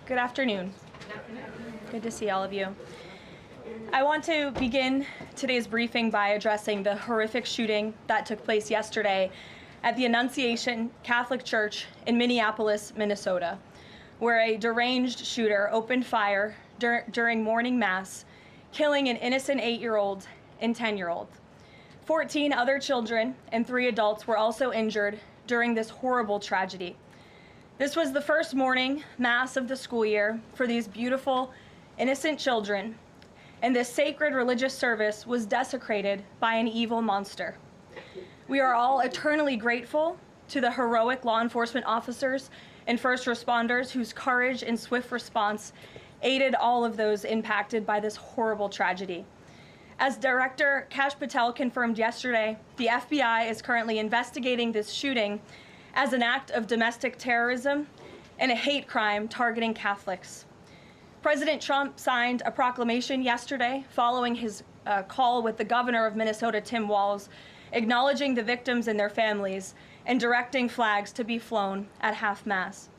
Good afternoon. Good to see all of you. I want to begin today's briefing by addressing the horrific shooting that took place yesterday at the Annunciation Catholic Church in Minneapolis, Minnesota, where a deranged shooter opened fire during morning mass, killing an innocent 8-year-old and 10-year-old. 14 other children and 3 adults were also injured during this horrible tragedy. This was the first morning mass of the school year for these beautiful, innocent children, and this sacred religious service was desecrated by an evil monster. We are all eternally grateful to the heroic law enforcement officers and first responders whose courage and swift response aided all of those impacted by this horrible tragedy. As Director Kash Patel confirmed yesterday, the FBI is currently investigating this shooting as an act of domestic terrorism and a hate crime targeting Catholics. President Trump signed a proclamation yesterday following his call with the governor of Minnesota, Tim Walz, acknowledging the victims and their families and directing flags to be flown at half-mast.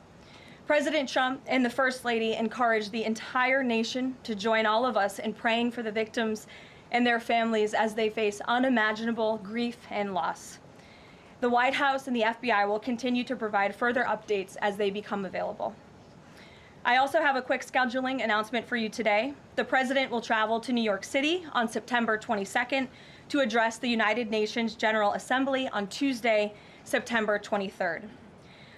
President Trump and the First Lady encouraged the entire nation to join all of us in praying for the victims and their families as they face unimaginable grief and loss. The White House and the FBI will continue to provide further updates as they become available. I also have a quick scheduling announcement for you today. The President will travel to New York City on September 22nd to address the United Nations General Assembly on Tuesday, September 23rd.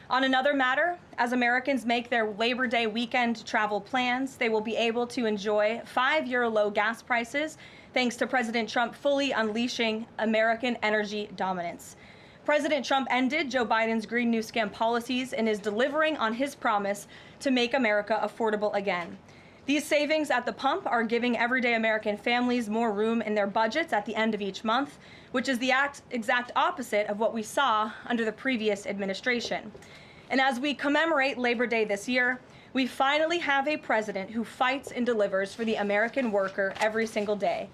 On another matter, as Americans make their Labor Day weekend travel plans, they will be able to enjoy 5-year low gas prices thanks to President Trump fully unleashing American energy dominance. President Trump ended Joe Biden's Green New Scam policies and is delivering on his promise to make America affordable again. These savings at the pump are giving everyday American families more room in their budgets at the end of each month, which is the exact opposite of what we saw under the previous administration. And as we commemorate Labor Day this year, we finally have a president who fights and delivers for the American worker every single day.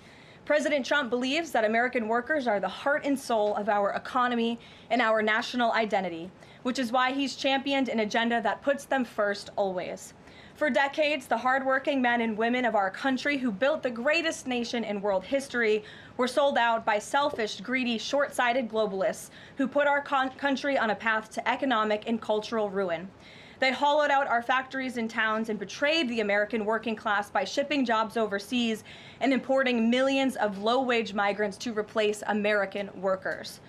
President Trump believes that American workers are the heart and soul of our economy and our national identity, which is why he's championed an agenda that puts them first always. For decades, the hardworking men and women of our country who built the greatest nation in world history were sold out by selfish, greedy, short-sighted globalists who put our country on a path to economic and cultural ruin. They hollowed out our factories and towns and betrayed the American working class by shipping jobs overseas and importing millions of low-wage migrants to replace American workers.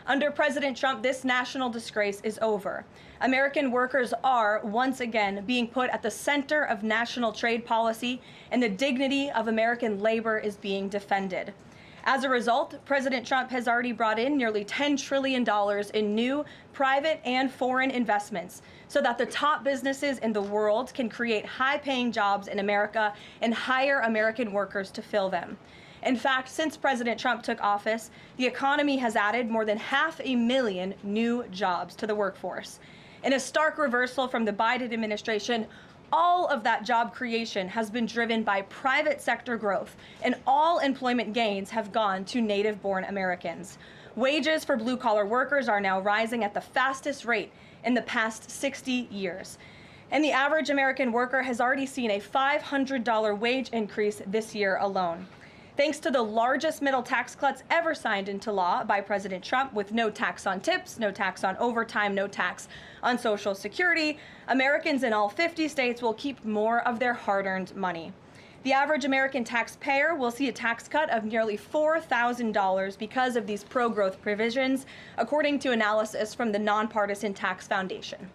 Under President Trump, this national disgrace is over. American workers are, once again, being put at the center of national trade policy, and the dignity of American labor is being defended. As a result, President Trump has already brought in nearly $10 trillion in new private and foreign investments so that the top businesses in the world can create high-paying jobs in America and hire American workers to fill them. In fact, since President Trump took office, the economy has added more than 500,000 new jobs to the workforce. In a stark reversal from the Biden administration, all of that job creation has been driven by private sector growth, and all employment gains have gone to native-born Americans. Wages for blue-collar workers are now rising at the fastest rate in the past 60 years. And the average American worker has already seen a $500 wage increase this year alone. Thanks to the largest middle tax cuts ever signed into law by President Trump, with no tax on tips, no tax on overtime, no tax on Social Security, Americans in all 50 states will keep more of their hard-earned money. The average American taxpayer will see a tax cut of nearly $4,000 because of these pro-growth provisions, according to analysis from the Nonpartisan Tax Foundation.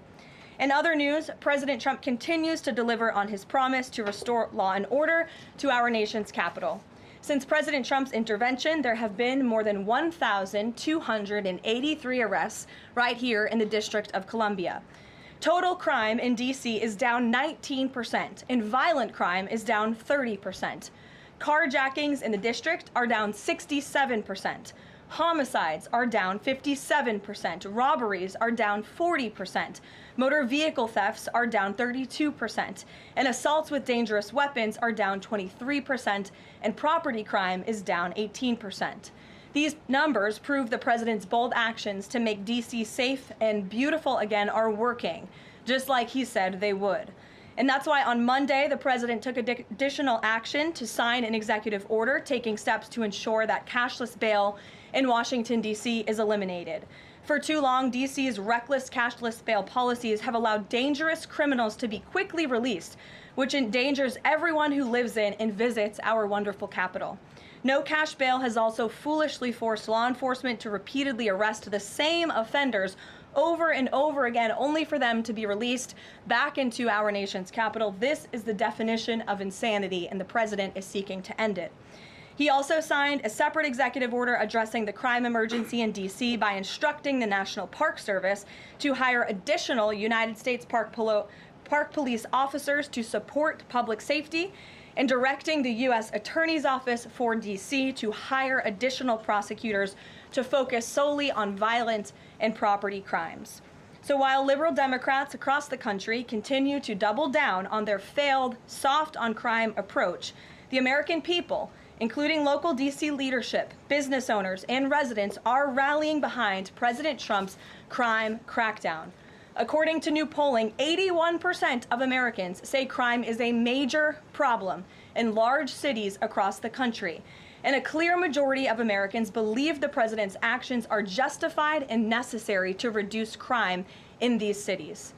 In other news, President Trump continues to deliver on his promise to restore law and order to our nation's capital. Since President Trump's intervention, there have been more than 1,283 arrests right here in the District of Columbia. Total crime in D.C. is down 19%, and violent crime is down 30%. Carjackings in the district are down 67%. Homicides are down 57%. Robberies are down 40%. Motor vehicle thefts are down 32%. And assaults with dangerous weapons are down 23%. And property crime is down 18%. These numbers prove the president's bold actions to make D.C. safe and beautiful again are working, just like he said they would. And that's why on Monday, the president took additional action to sign an executive order taking steps to ensure that cashless bail in Washington, D.C. is eliminated. For too long, D.C.'s reckless cashless bail policies have allowed dangerous criminals to be quickly released, which endangers everyone who lives in and visits our wonderful capital. No cash bail has also foolishly forced law enforcement to repeatedly arrest the same offenders over and over again, only for them to be released back into our nation's capital. This is the definition of insanity, and the president is seeking to end it. He also signed a separate executive order addressing the crime emergency in D.C. by instructing the National Park Service to hire additional United States Park Police officers to support public safety, and directing the U.S. Attorney's Office for D.C. to hire additional prosecutors to focus solely on violent and property crimes. So while liberal Democrats across the country continue to double down on their failed soft on crime approach, the American people, including local D.C. leadership, business owners, and residents, are rallying behind President Trump's crime crackdown. According to new polling, 81% of Americans say crime is a major problem in large cities across the country. And a clear majority of Americans believe the president's actions are justified and necessary to reduce crime in these cities.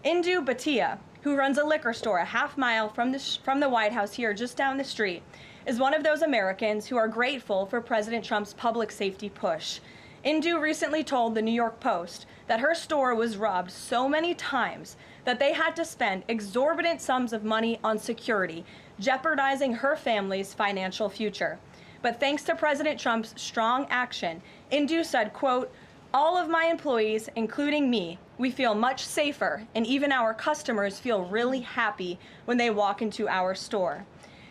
Indu Bhatia, who runs a liquor store a half-mile from the White House here just down the street, is one of those Americans who are grateful for President Trump's public safety push. Indu recently told the New York Post that her store was robbed so many times that they had to spend exorbitant sums of money on security, jeopardizing her family's financial future. But thanks to President Trump's strong action, Indu said, quote, "All of my employees, including me, we feel much safer, and even our customers feel really happy when they walk into our store."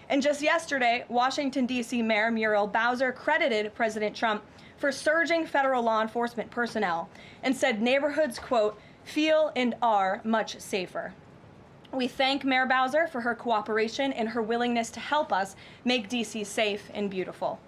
And just yesterday, Washington, D.C. Mayor Muriel Bowser credited President Trump for surging federal law enforcement personnel and said neighborhoods, quote, "feel and are much safer." We thank Mayor Bowser for her cooperation and her willingness to help us make D.C. safe and beautiful.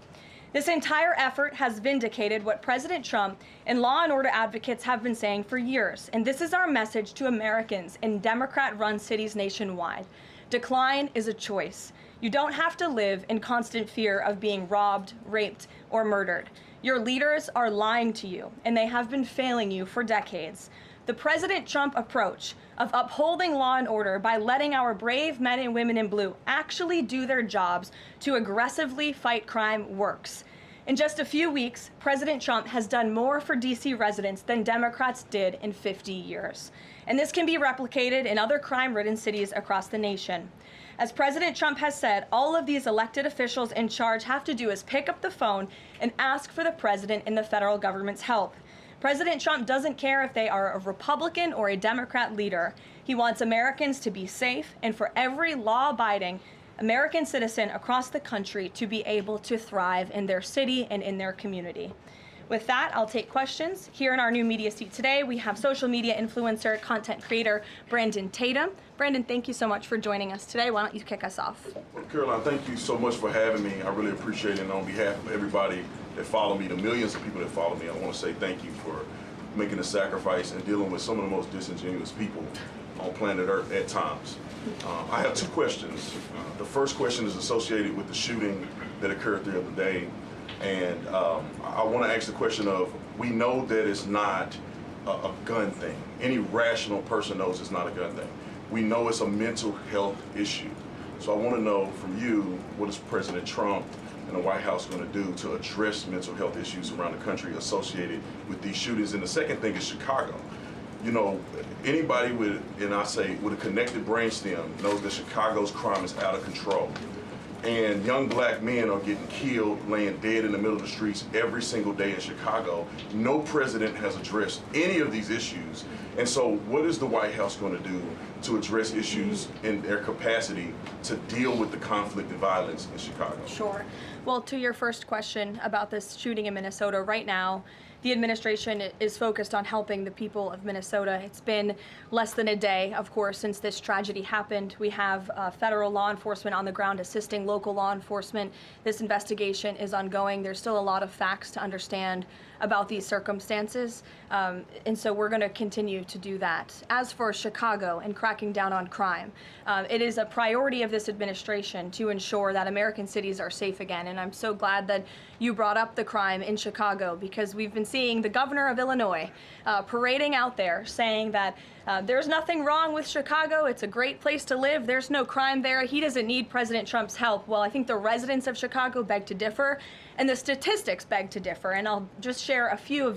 This entire effort has vindicated what President Trump and law and order advocates have been saying for years, and this is our message to Americans in Democrat-run cities nationwide. Decline is a choice. You don't have to live in constant fear of being robbed, raped, or murdered. Your leaders are lying to you, and they have been failing you for decades. The President Trump approach of upholding law and order by letting our brave men and women in blue actually do their jobs to aggressively fight crime works. In just a few weeks, President Trump has done more for D.C. residents than Democrats did in 50 years. And this can be replicated in other crime-ridden cities across the nation. As President Trump has said, all of these elected officials in charge have to do is pick up the phone and ask for the president and the federal government's help. President Trump doesn't care if they are a Republican or a Democrat leader. He wants Americans to be safe and for every law-abiding American citizen across the country to be able to thrive in their city and in their community. With that, I'll take questions. Here in our new media seat today, we have social media influencer, content creator, Brandon Tatum. Brandon, thank you so much for joining us today. Why don't you kick us off? Well, Caroline, thank you so much for having me. I really appreciate it. And on behalf of everybody that follow me, the millions of people that follow me, I want to say thank you for making the sacrifice and dealing with some of the most disingenuous people on planet Earth at times. I have two questions. The first question is associated with the shooting that occurred the other day. And I want to ask the question of, we know that it's not a gun thing. Any rational person knows it's not a gun thing. We know it's a mental health issue. So I want to know from you, what is President Trump and the White House going to do to address mental health issues around the country associated with these shootings? And the second thing is Chicago. You know, anybody with, and I say, with a connected brainstem knows that Chicago's crime is out of control. And young black men are getting killed, laying dead in the middle of the streets every single day in Chicago. No president has addressed any of these issues. And so what is the White House going to do to address issues in their capacity to deal with the conflict and violence in Chicago? Sure. Well, to your first question about this shooting in Minnesota, right now, the administration is focused on helping the people of Minnesota. It's been less than a day, of course, since this tragedy happened. We have federal law enforcement on the ground assisting local law enforcement. This investigation is ongoing. There's still a lot of facts to understand about these circumstances, and so we're going to continue to do that. As for Chicago and cracking down on crime, it is a priority of this administration to ensure that American cities are safe again, and I'm so glad that you brought up the crime in Chicago, because we've been seeing the governor of Illinois parading out there saying that there's nothing wrong with Chicago, it's a great place to live, there's no crime there, he doesn't need President Trump's help. Well, I think the residents of Chicago beg to differ, and the statistics beg to differ, and I'll just share a few of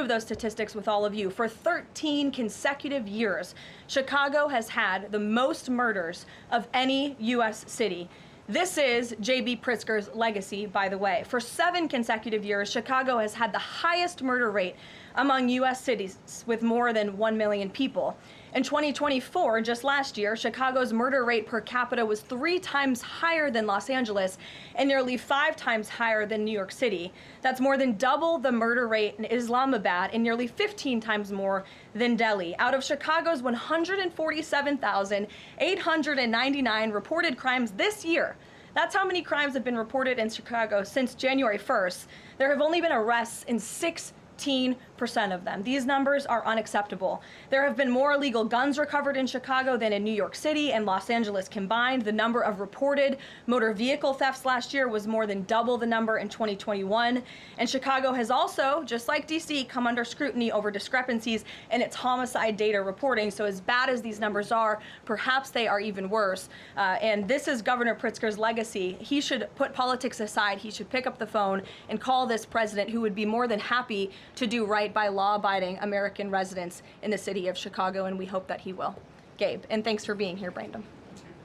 those statistics with all of you. For 13 consecutive years, Chicago has had the most murders of any U.S. city. This is J.B. Pritzker's legacy, by the way. For 7 consecutive years, Chicago has had the highest murder rate among U.S. cities with more than 1 million people. In 2024, just last year, Chicago's murder rate per capita was 3 times higher than Los Angeles and nearly 5 times higher than New York City. That's more than double the murder rate in Islamabad and nearly 15 times more than Delhi. Out of Chicago's 147,899 reported crimes this year, that's how many crimes have been reported in Chicago since January 1st. There have only been arrests in 16% of them. These numbers are unacceptable. There have been more illegal guns recovered in Chicago than in New York City and Los Angeles combined. The number of reported motor vehicle thefts last year was more than double the number in 2021. And Chicago has also, just like DC, come under scrutiny over discrepancies in its homicide data reporting. So as bad as these numbers are, perhaps they are even worse. And this is Governor Pritzker's legacy. He should put politics aside. He should pick up the phone and call this president, who would be more than happy to do right by law-abiding American residents in the city of Chicago, and we hope that he will. Gabe, and thanks for being here, Brandon.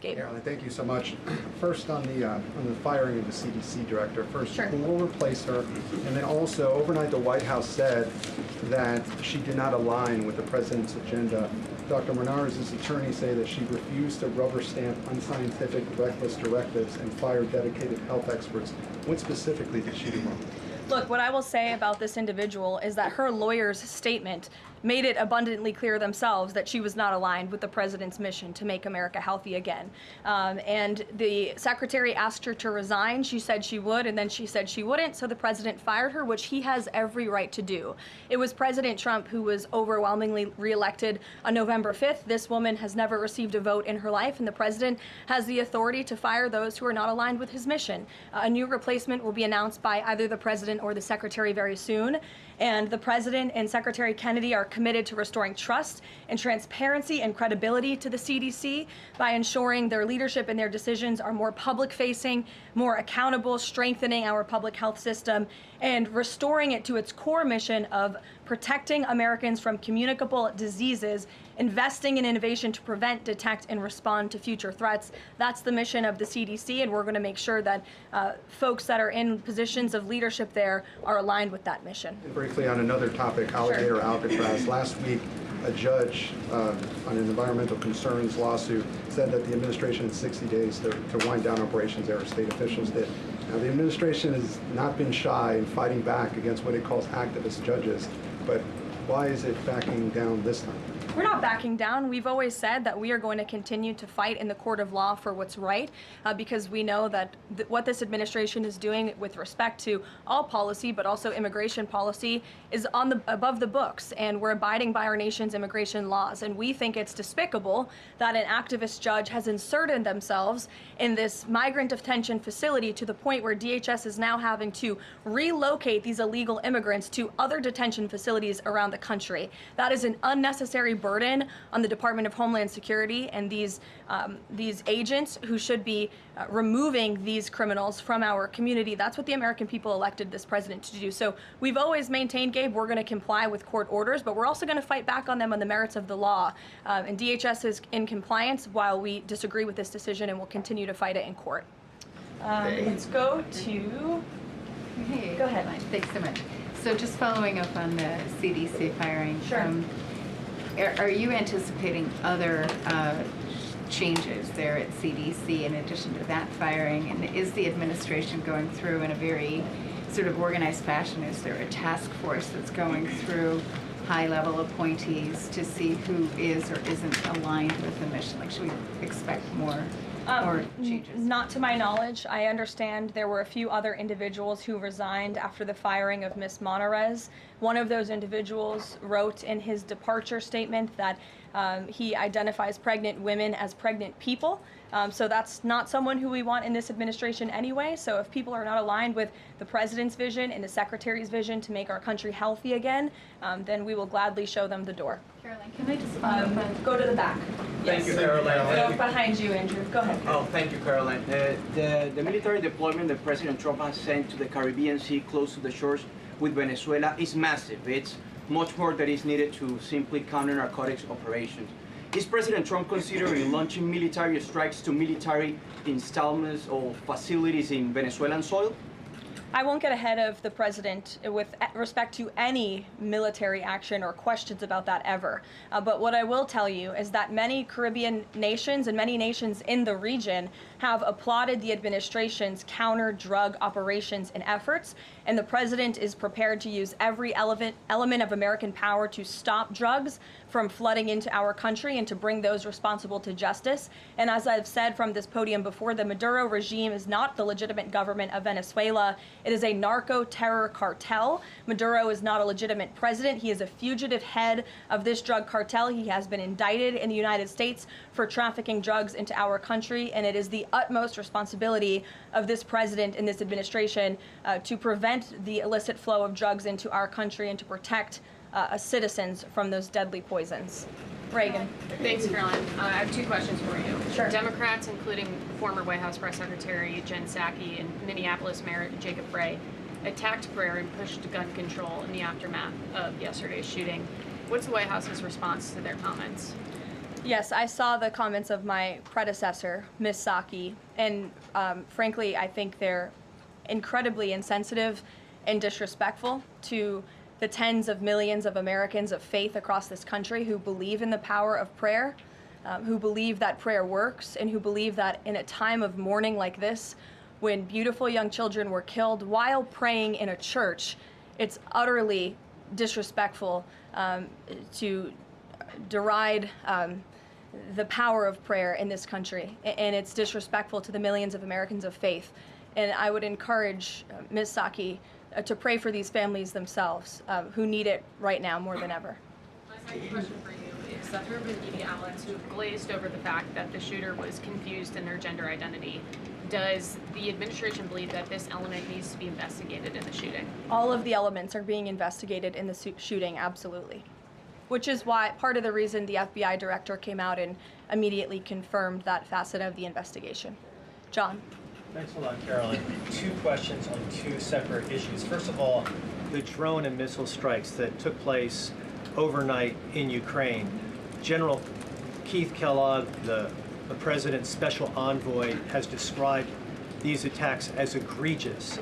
Gabe. Carolyn, thank you so much. First, on the firing of the CDC director, first, Sure. Who will replace her? And then also, overnight, the White House said that she did not align with the president's agenda. Dr. Menard's attorneys say that she refused to rubber stamp unscientific, reckless directives and fire dedicated health experts. What specifically did she do wrong? Look, what I will say about this individual is that her lawyer's statement made it abundantly clear themselves that she was not aligned with the president's mission to make America healthy again. And the secretary asked her to resign. She said she would, and then she said she wouldn't, so the president fired her, which he has every right to do. It was President Trump who was overwhelmingly reelected on November 5th. This woman has never received a vote in her life, and the president has the authority to fire those who are not aligned with his mission. A new replacement will be announced by either the president or the secretary very soon. And the president and Secretary Kennedy are committed to restoring trust and transparency and credibility to the CDC by ensuring their leadership and their decisions are more public-facing, more accountable, strengthening our public health system, and restoring it to its core mission of protecting Americans from communicable diseases, investing in innovation to prevent, detect, and respond to future threats. That's the mission of the CDC, and we're going to make sure that folks that are in positions of leadership there are aligned with that mission. Briefly on another topic, alligator Alcatraz. Last week, a judge on an environmental concerns lawsuit said that the administration had 60 days to wind down operations there, state officials did. Now, the administration has not been shy in fighting back against what it calls activist judges, but why is it backing down this time? We're not backing down. We've always said that we are going to continue to fight in the court of law for what's right, because we know that what this administration is doing with respect to all policy, but also immigration policy, is above the books, and we're abiding by our nation's immigration laws. And we think it's despicable that an activist judge has inserted themselves in this migrant detention facility to the point where DHS is now having to relocate these illegal immigrants to other detention facilities around the country. That is an unnecessary burden on the Department of Homeland Security and these agents who should be removing these criminals from our community. That's what the American people elected this president to do. So we've always maintained, Gabe, we're going to comply with court orders, but we're also going to fight back on them on the merits of the law. And DHS is in compliance while we disagree with this decision, and we'll continue to fight it in court. Let's go to... Hey, Go ahead. Thanks so much. So just following up on the CDC firing. Sure. Are you anticipating other changes there at CDC in addition to that firing? And is the administration going through in a very sort of organized fashion? Is there a task force that's going through high-level appointees to see who is or isn't aligned with the mission? Like, should we expect more changes? Not to my knowledge. I understand there were a few other individuals who resigned after the firing of Ms. Monarez. One of those individuals wrote in his departure statement that he identifies pregnant women as pregnant people. So that's not someone who we want in this administration anyway. So if people are not aligned with the president's vision and the secretary's vision to make our country healthy again, then we will gladly show them the door. Caroline, can I just follow up on... Go to the back. Thank you, Caroline. Go behind you, Andrew. Go ahead. Oh, thank you, Caroline. The military deployment that President Trump has sent to the Caribbean Sea close to the shores with Venezuela is massive. It's much more that is needed to simply counter narcotics operations. Is President Trump considering launching military strikes to military installments or facilities in Venezuelan soil? I won't get ahead of the president with respect to any military action or questions about that ever. But what I will tell you is that many Caribbean nations and many nations in the region have applauded the administration's counter-drug operations and efforts, and the president is prepared to use every element of American power to stop drugs from flooding into our country and to bring those responsible to justice. And as I've said from this podium before, the Maduro regime is not the legitimate government of Venezuela. It is a narco-terror cartel. Maduro is not a legitimate president. He is a fugitive head of this drug cartel. He has been indicted in the United States for trafficking drugs into our country, and it is the utmost responsibility of this president and this administration to prevent the illicit flow of drugs into our country and to protect citizens from those deadly poisons. Reagan. Thanks, Caroline. I have two questions for you. Sure. Democrats, including former White House Press Secretary Jen Psaki and Minneapolis Mayor Jacob Frey, attacked prayer and pushed gun control in the aftermath of yesterday's shooting. What's the White House's response to their comments? Yes, I saw the comments of my predecessor, Ms. Psaki, and frankly, I think they're incredibly insensitive and disrespectful to the tens of millions of Americans of faith across this country who believe in the power of prayer, who believe that prayer works, and who believe that in a time of mourning like this, when beautiful young children were killed while praying in a church, it's utterly disrespectful to deride the power of prayer in this country, and it's disrespectful to the millions of Americans of faith. And I would encourage Ms. Psaki to pray for these families themselves, who need it right now more than ever. My second question for you is that there have been media outlets who have glazed over the fact that the shooter was confused in their gender identity. Does the administration believe that this element needs to be investigated in the shooting? All of the elements are being investigated in the shooting, absolutely. Which is why part of the reason the FBI director came out and immediately confirmed that facet of the investigation. John. Thanks a lot, Caroline. Two questions on two separate issues. First of all, the drone and missile strikes that took place overnight in Ukraine. General Keith Kellogg, the president's special envoy, has described these attacks as egregious.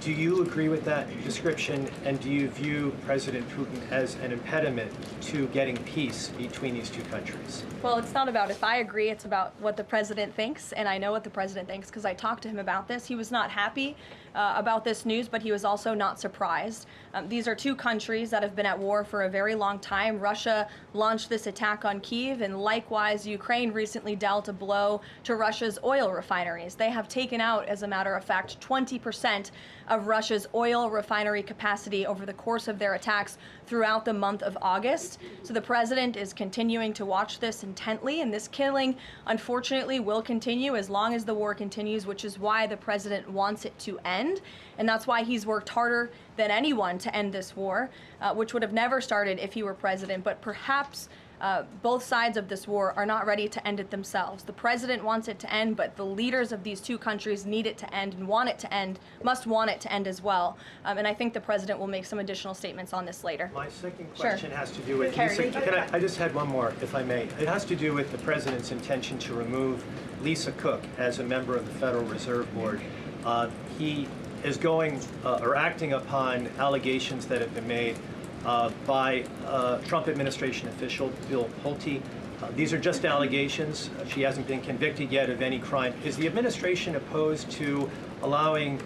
Do you agree with that description, and do you view President Putin as an impediment to getting peace between these two countries? Well, it's not about if I agree, it's about what the president thinks, and I know what the president thinks because I talked to him about this. He was not happy about this news, but he was also not surprised. These are two countries that have been at war for a very long time. Russia launched this attack on Kyiv, and likewise, Ukraine recently dealt a blow to Russia's oil refineries. They have taken out, as a matter of fact, 20% of Russia's oil refinery capacity over the course of their attacks throughout the month of August. So the president is continuing to watch this intently, and this killing, unfortunately, will continue as long as the war continues, which is why the president wants it to end. And that's why he's worked harder than anyone to end this war, which would have never started if he were president. But perhaps both sides of this war are not ready to end it themselves. The president wants it to end, but the leaders of these two countries need it to end and want it to end, must want it to end as well. And I think the president will make some additional statements on this later. My second question has to do with, Carrie. I just had one more, if I may. It has to do with the president's intention to remove Lisa Cook as a member of the Federal Reserve Board. He is going or acting upon allegations that have been made by Trump administration official Bill Pulte These are just allegations. She hasn't been convicted yet of any crime. Is the administration opposed to allowing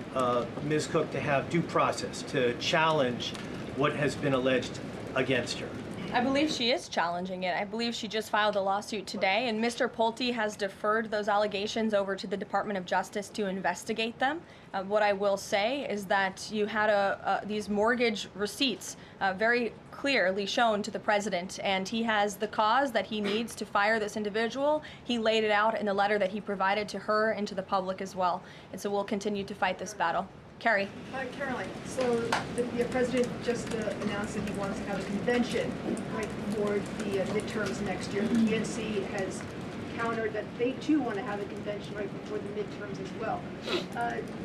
Ms. Cook to have due process, to challenge what has been alleged against her? I believe she is challenging it. I believe she just filed a lawsuit today, and Mr. Pulte has deferred those allegations over to the Department of Justice to investigate them. What I will say is that you had these mortgage receipts very clearly shown to the president, and he has the cause that he needs to fire this individual. He laid it out in the letter that he provided to her and to the public as well. And so we'll continue to fight this battle. Carrie. Hi, Caroline. So the president just announced that he wants to have a convention right before the midterms next year. The DNC has countered that they too want to have a convention right before the midterms as well.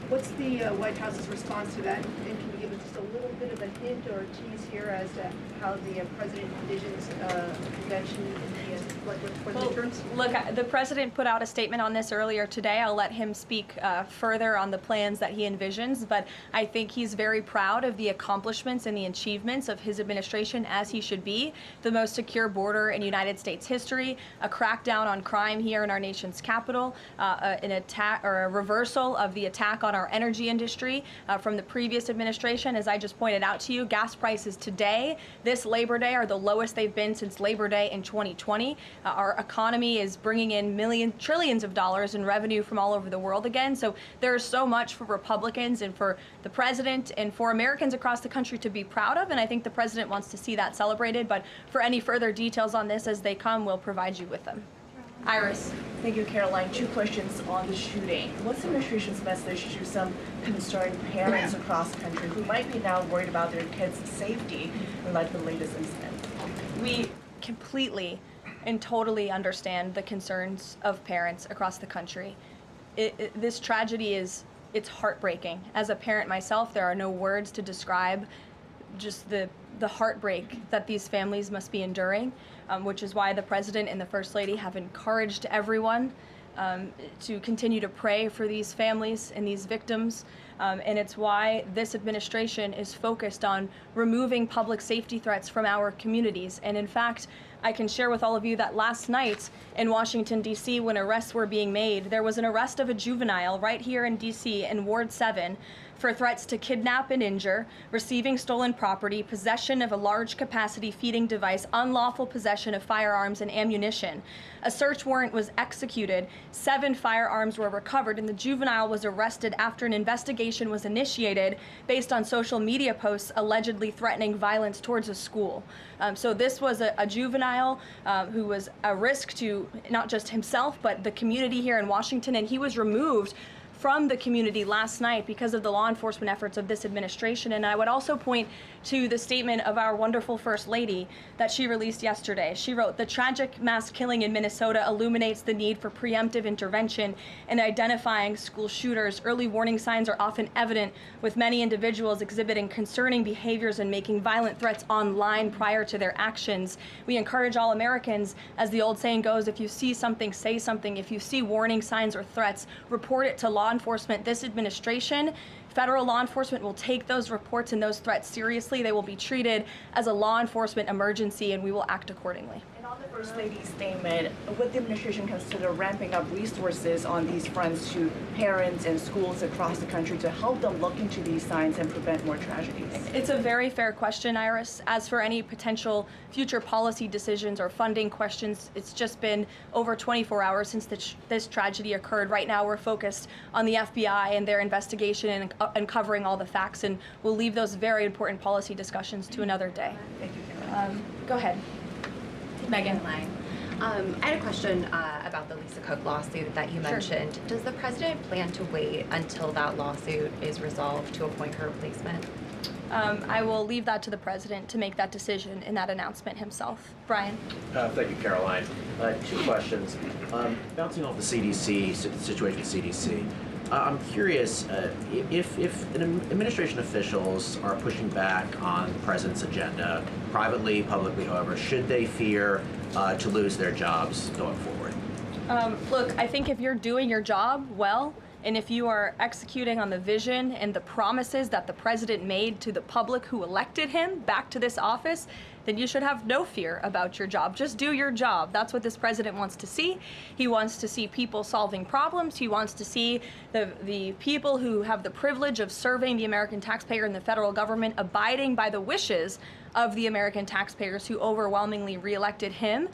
What's the White House's response to that? And can you give us just a little bit of a hint or a tease here as to how the president envisions a convention for the midterms? Look, the president put out a statement on this earlier today. I'll let him speak further on the plans that he envisions, but I think he's very proud of the accomplishments and the achievements of his administration, as he should be. The most secure border in United States history, a crackdown on crime here in our nation's capital, an attack or a reversal of the attack on our energy industry from the previous administration. As I just pointed out to you, gas prices today, this Labor Day, are the lowest they've been since Labor Day in 2020. Our economy is bringing in trillions of dollars in revenue from all over the world again. So there's so much for Republicans and for the president and for Americans across the country to be proud of, and I think the president wants to see that celebrated. But for any further details on this as they come, we'll provide you with them. Iris. Thank you, Caroline. 2 questions on the shooting. What's the administration's message to some concerned parents across the country who might be now worried about their kids' safety in light of the latest incident? We completely and totally understand the concerns of parents across the country. This tragedy it's heartbreaking. As a parent myself, there are no words to describe just the heartbreak that these families must be enduring, which is why the president and the first lady have encouraged everyone to continue to pray for these families and these victims. And it's why this administration is focused on removing public safety threats from our communities. And in fact, I can share with all of you that last night in Washington, D.C., when arrests were being made, there was an arrest of a juvenile right here in D.C. in Ward 7 for threats to kidnap and injure, receiving stolen property, possession of a large capacity feeding device, unlawful possession of firearms and ammunition. A search warrant was executed, 7 firearms were recovered, and the juvenile was arrested after an investigation was initiated based on social media posts allegedly threatening violence towards a school. So this was a juvenile who was a risk to not just himself, but the community here in Washington, and he was removed from the community last night because of the law enforcement efforts of this administration. And I would also point to the statement of our wonderful First Lady that she released yesterday. She wrote, "The tragic mass killing in Minnesota illuminates the need for preemptive intervention in identifying school shooters. Early warning signs are often evident, with many individuals exhibiting concerning behaviors and making violent threats online prior to their actions. We encourage all Americans, as the old saying goes, if you see something, say something. If you see warning signs or threats, report it to law enforcement. This administration, federal law enforcement, will take those reports and those threats seriously. They will be treated as a law enforcement emergency, and we will act accordingly." And on the First Lady's statement, would the administration consider ramping up resources on these fronts to parents and schools across the country to help them look into these signs and prevent more tragedies? It's a very fair question, Iris. As for any potential future policy decisions or funding questions, it's just been over 24 hours since this tragedy occurred. Right now, we're focused on the FBI and their investigation and uncovering all the facts, and we'll leave those very important policy discussions to another day. Thank you, Caroline. Go ahead. Megan. I had a question about the Lisa Cook lawsuit that you mentioned. Does the president plan to wait until that lawsuit is resolved to appoint her replacement? I will leave that to the president to make that decision in that announcement himself. Brian. Thank you, Caroline. 2 questions. Bouncing off the CDC, situation at CDC, I'm curious if administration officials are pushing back on the president's agenda, privately, publicly, however, should they fear to lose their jobs going forward? Look, I think if you're doing your job well, and if you are executing on the vision and the promises that the president made to the public who elected him back to this office, then you should have no fear about your job. Just do your job. That's what this president wants to see. He wants to see people solving problems. He wants to see the people who have the privilege of serving the American taxpayer and the federal government abiding by the wishes of the American taxpayers who overwhelmingly reelected him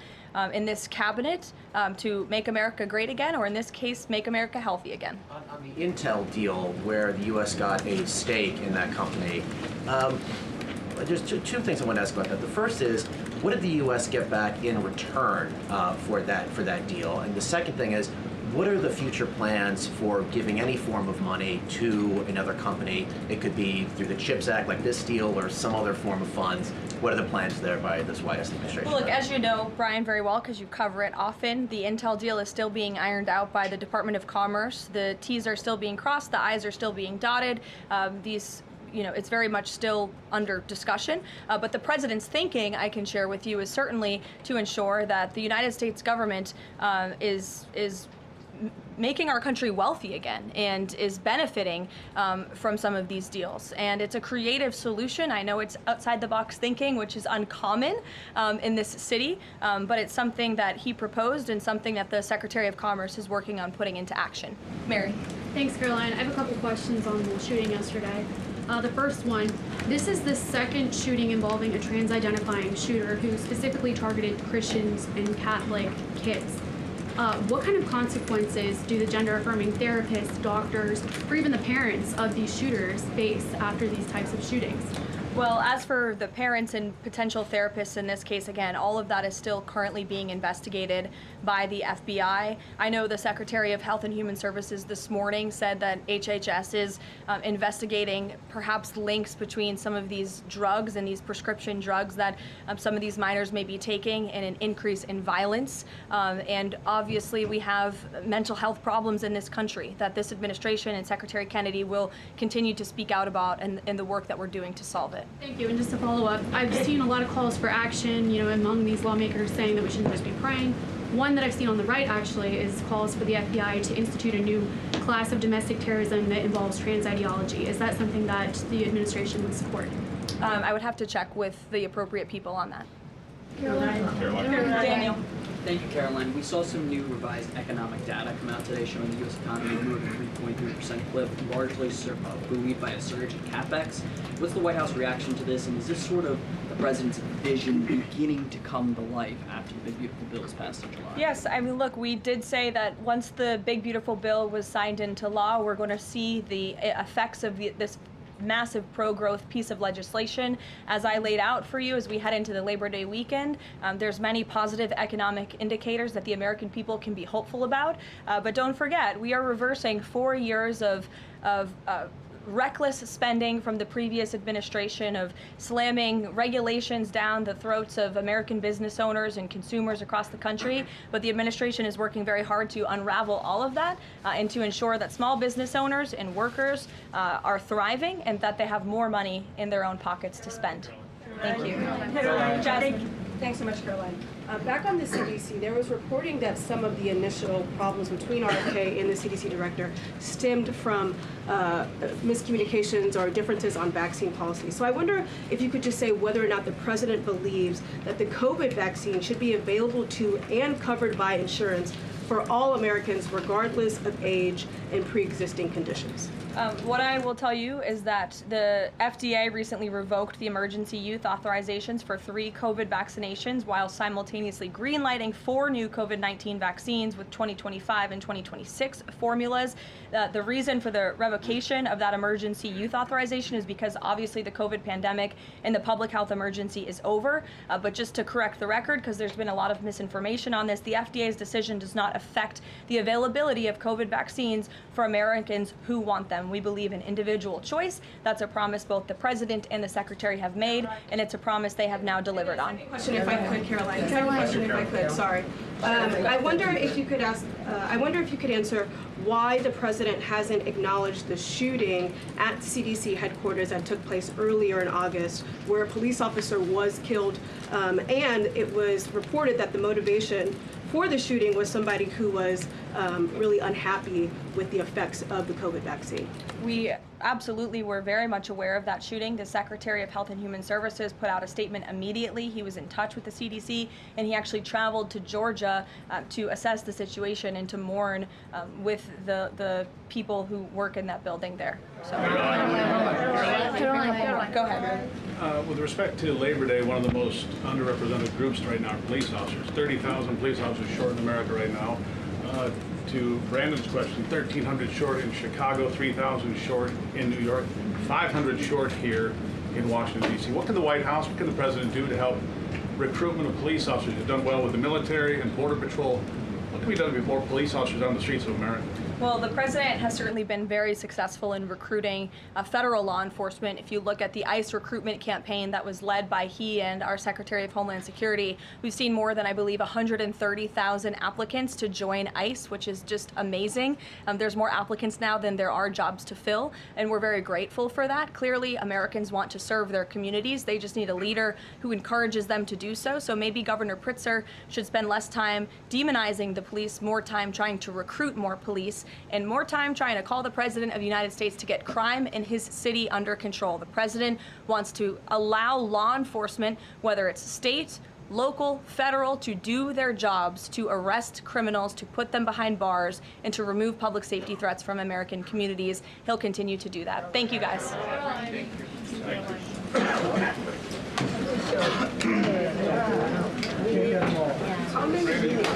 in this cabinet to make America great again, or in this case, make America healthy again. On the Intel deal, where the U.S. got a stake in that company, there's two things I want to ask about that. The first is, what did the U.S. get back in return for that deal? And the second thing is, what are the future plans for giving any form of money to another company? It could be through the CHIPS Act, like this deal, or some other form of funds. What are the plans there by this White House administration? Well, look, as you know, Brian, very well, because you cover it often, the Intel deal is still being ironed out by the Department of Commerce. The T's are still being crossed, the I's are still being dotted. It's very much still under discussion. But the president's thinking, I can share with you, is certainly to ensure that the United States government is making our country wealthy again and is benefiting from some of these deals. And it's a creative solution. I know it's outside the box thinking, which is uncommon in this city, but it's something that he proposed and something that the Secretary of Commerce is working on putting into action. Mary. Thanks, Caroline. I have a couple questions on the shooting yesterday. The first one, this is the second shooting involving a trans-identifying shooter who specifically targeted Christians and Catholic kids. What kind of consequences do the gender-affirming therapists, doctors, or even the parents of these shooters face after these types of shootings? Well, as for the parents and potential therapists in this case, again, all of that is still currently being investigated by the FBI. I know the Secretary of Health and Human Services this morning said that HHS is investigating perhaps links between some of these drugs and these prescription drugs that some of these minors may be taking and an increase in violence. And obviously we have mental health problems in this country that this administration and Secretary Kennedy will continue to speak out about in the work that we're doing to solve it. Thank you. And just to follow up, I've seen a lot of calls for action, among these lawmakers saying that we shouldn't just be praying. One that I've seen on the right, actually, is calls for the FBI to institute a new class of domestic terrorism that involves trans ideology. Is that something that the administration would support? I would have to check with the appropriate people on that. Daniel. Thank you, Caroline. We saw some new revised economic data come out today showing the U.S. economy moved at a 3.3% clip, largely buoyed by a surge in capex. What's the White House reaction to this, and is this sort of the president's vision beginning to come to life after the Big Beautiful Bill was passed in July? Yes, I mean, look, we did say that once the Big Beautiful Bill was signed into law, we're going to see the effects of this massive pro-growth piece of legislation. As I laid out for you as we head into the Labor Day weekend, there's many positive economic indicators that the American people can be hopeful about. But don't forget, we are reversing 4 years of reckless spending from the previous administration, of slamming regulations down the throats of American business owners and consumers across the country. But the administration is working very hard to unravel all of that and to ensure that small business owners and workers are thriving and that they have more money in their own pockets to spend. Thank you. Thanks so much, Caroline. Back on the CDC, there was reporting that some of the initial problems between RFK and the CDC director stemmed from miscommunications or differences on vaccine policy. So I wonder if you could just say whether or not the president believes that the COVID vaccine should be available to and covered by insurance for all Americans, regardless of age and pre-existing conditions. What I will tell you is that the FDA recently revoked the emergency use authorizations for 3 COVID vaccinations while simultaneously greenlighting 4 new COVID-19 vaccines with 2025 and 2026 formulas. The reason for the revocation of that emergency use authorization is because obviously the COVID pandemic and the public health emergency is over. But just to correct the record, because there's been a lot of misinformation on this, the FDA's decision does not affect the availability of COVID vaccines for Americans who want them. We believe in individual choice. That's a promise both the president and the secretary have made, and it's a promise they have now delivered on. Question, if I could, Caroline. Second question, if I could. Sorry. I wonder if you could answer why the president hasn't acknowledged the shooting at CDC headquarters that took place earlier in August, where a police officer was killed, and it was reported that the motivation for the shooting was somebody who was really unhappy with the effects of the COVID vaccine. We absolutely were very much aware of that shooting. The Secretary of Health and Human Services put out a statement immediately. He was in touch with the CDC, and he actually traveled to Georgia to assess the situation and to mourn with the people who work in that building there. So, go ahead. With respect to Labor Day, one of the most underrepresented groups right now are police officers. 30,000 police officers short in America right now. To Brandon's question, 1,300 short in Chicago, 3,000 short in New York, 500 short here in Washington, D.C. What can the White House, what can the President do to help recruitment of police officers? You've done well with the military and Border Patrol. What can be done to get more police officers on the streets of America? Well, the president has certainly been very successful in recruiting federal law enforcement. If you look at the ICE recruitment campaign that was led by he and our Secretary of Homeland Security, we've seen more than, I believe, 130,000 applicants to join ICE, which is just amazing. There's more applicants now than there are jobs to fill, and we're very grateful for that. Clearly, Americans want to serve their communities. They just need a leader who encourages them to do so. So maybe Governor Pritzker should spend less time demonizing the police, more time trying to recruit more police, and more time trying to call the President of the United States to get crime in his city under control. The President wants to allow law enforcement, whether it's state, local, federal, to do their jobs, to arrest criminals, to put them behind bars, and to remove public safety threats from American communities. He'll continue to do that. Thank you, guys. How many meetings?